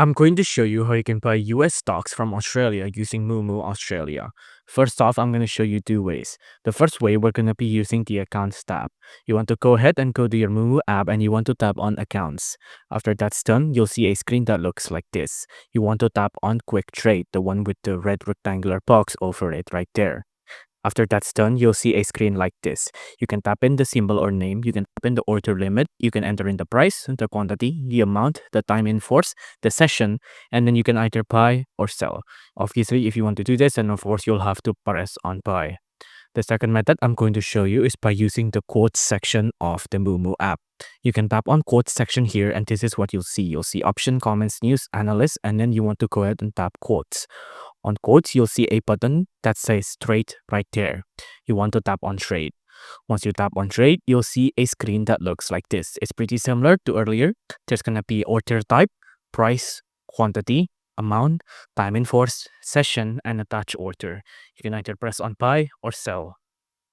I'm going to show you how you can buy US stocks from Australia using Moomoo Australia. First off, I'm going to show you two ways. The first way, we're going to be using the Accounts tab. You want to go ahead and go to your Moomoo app and you want to tap on Accounts. After that's done, you'll see a screen that looks like this. You want to tap on Quick Trade, the one with the red rectangular box over it right there. After that's done, you'll see a screen like this. You can tap in the symbol or name, you can tap in the order limit, you can enter in the price, the quantity, the amount, the time in force, the session, and then you can either buy or sell. Obviously, if you want to do this, then of course you'll have to press on buy. The second method I'm going to show you is by using the quotes section of the Moomoo app. You can tap on quotes section here and this is what you'll see. You'll see option, comments, news, analyst, and then you want to go ahead and tap quotes. On quotes, you'll see a button that says trade right there. You want to tap on trade. Once you tap on trade, you'll see a screen that looks like this. It's pretty similar to earlier. There's going to be order type, price, quantity, amount, time in force, session, and attach order. You can either press on buy or sell.